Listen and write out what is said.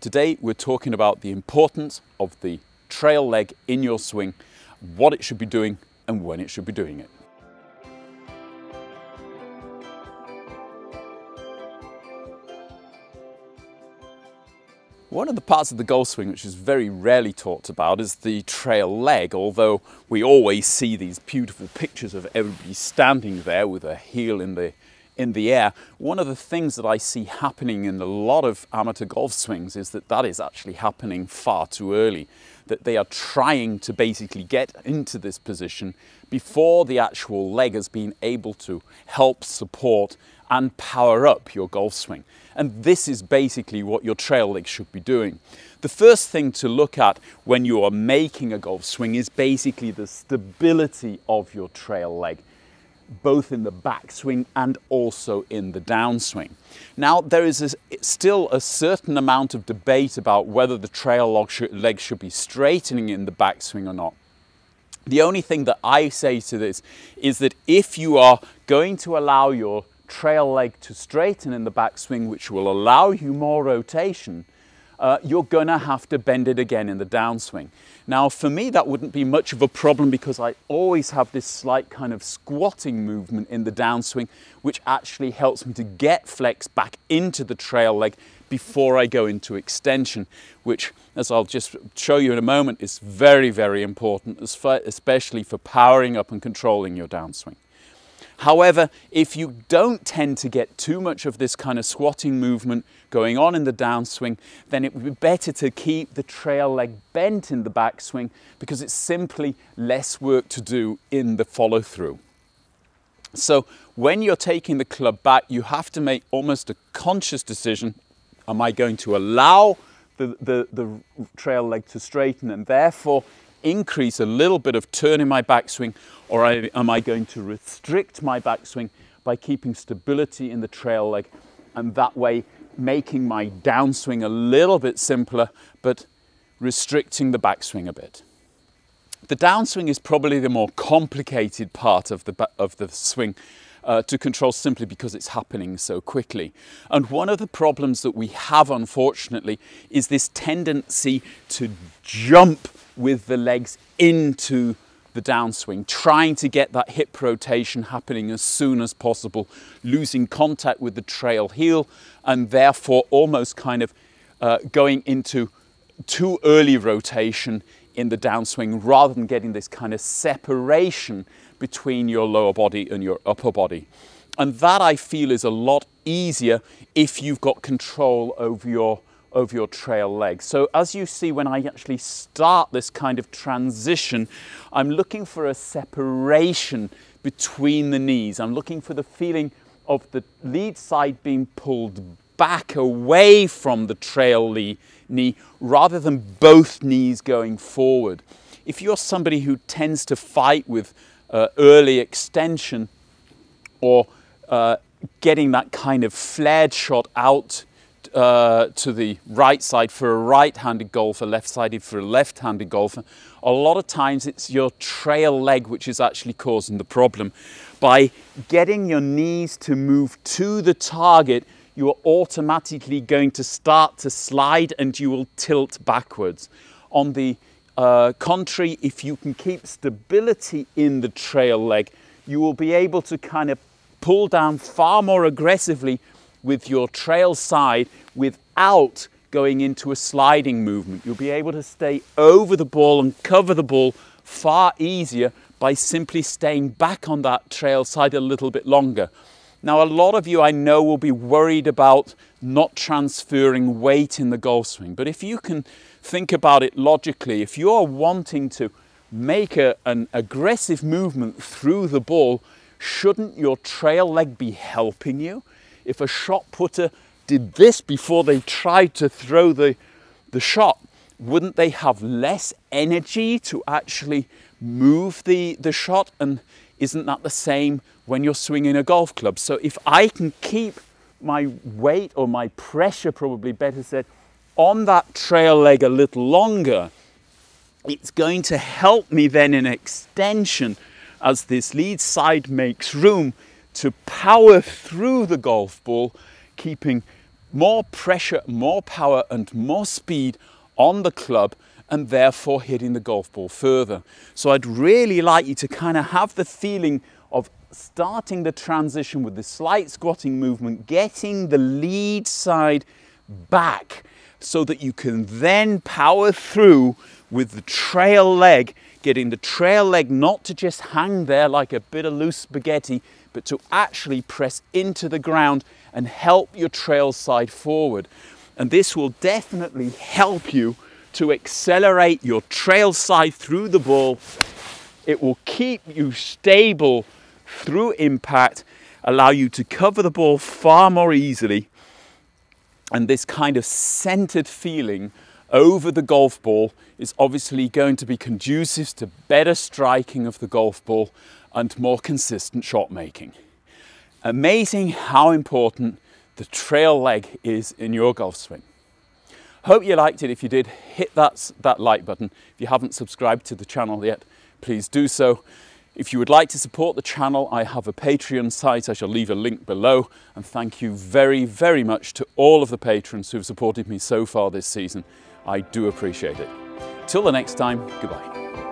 Today we're talking about the importance of the trail leg in your swing, what it should be doing and when it should be doing it. One of the parts of the golf swing which is very rarely talked about is the trail leg, although we always see these beautiful pictures of everybody standing there with a heel in the air. One of the things that I see happening in a lot of amateur golf swings is that is actually happening far too early, that they are trying to basically get into this position before the actual leg has been able to help support and power up your golf swing. And this is basically what your trail leg should be doing. The first thing to look at when you are making a golf swing is basically the stability of your trail leg, both in the backswing and also in the downswing. Now, there is still a certain amount of debate about whether the trail leg should be straightening in the backswing or not. The only thing that I say to this is that if you are going to allow your trail leg to straighten in the backswing, which will allow you more rotation, you're gonna have to bend it again in the downswing. Now, for me, that wouldn't be much of a problem because I always have this slight kind of squatting movement in the downswing, which actually helps me to get flex back into the trail leg before I go into extension, which, as I'll just show you in a moment, is very, very important, especially for powering up and controlling your downswing. However, if you don't tend to get too much of this kind of squatting movement going on in the downswing, then it would be better to keep the trail leg bent in the backswing because it's simply less work to do in the follow through. So when you're taking the club back, you have to make almost a conscious decision. Am I going to allow the trail leg to straighten and therefore increase a little bit of turn in my backswing, or am I going to restrict my backswing by keeping stability in the trail leg and that way making my downswing a little bit simpler but restricting the backswing a bit. The downswing is probably the more complicated part of the swing to control simply because it's happening so quickly. And one of the problems that we have, unfortunately, is this tendency to jump with the legs into the downswing, trying to get that hip rotation happening as soon as possible, losing contact with the trail heel and therefore almost kind of going into too early rotation in the downswing rather than getting this kind of separation between your lower body and your upper body. And that, I feel, is a lot easier if you've got control over your trail leg. So as you see, when I actually start this kind of transition, I'm looking for a separation between the knees. I'm looking for the feeling of the lead side being pulled back away from the trail knee rather than both knees going forward. If you're somebody who tends to fight with early extension or getting that kind of flared shot out to the right side for a right-handed golfer, left-sided for a left-handed golfer, a lot of times it's your trail leg which is actually causing the problem. By getting your knees to move to the target, you are automatically going to start to slide and you will tilt backwards. On the contrary, if you can keep stability in the trail leg, you will be able to kind of pull down far more aggressively with your trail side without going into a sliding movement. You'll be able to stay over the ball and cover the ball far easier by simply staying back on that trail side a little bit longer. Now, a lot of you I know will be worried about not transferring weight in the golf swing, but if you can think about it logically, if you're wanting to make an aggressive movement through the ball, shouldn't your trail leg be helping you? If a shot putter did this before they tried to throw the shot, wouldn't they have less energy to actually move the shot? And isn't that the same when you're swinging a golf club? So if I can keep my weight, or my pressure probably better said, on that trail leg a little longer, it's going to help me then in extension as this lead side makes room to power through the golf ball, keeping more pressure, more power and more speed on the club, and therefore hitting the golf ball further. So I'd really like you to kind of have the feeling of starting the transition with the slight squatting movement, getting the lead side back so that you can then power through with the trail leg, getting the trail leg not to just hang there like a bit of loose spaghetti, but to actually press into the ground and help your trail side forward. And this will definitely help you to accelerate your trail side through the ball. It will keep you stable through impact, allow you to cover the ball far more easily, and this kind of centered feeling over the golf ball is obviously going to be conducive to better striking of the golf ball and more consistent shot making. Amazing how important the trail leg is in your golf swing. Hope you liked it. If you did, hit that like button. If you haven't subscribed to the channel yet, please do so. If you would like to support the channel, I have a Patreon site. I shall leave a link below. And thank you very, very much to all of the patrons who have supported me so far this season. I do appreciate it. Till the next time, goodbye.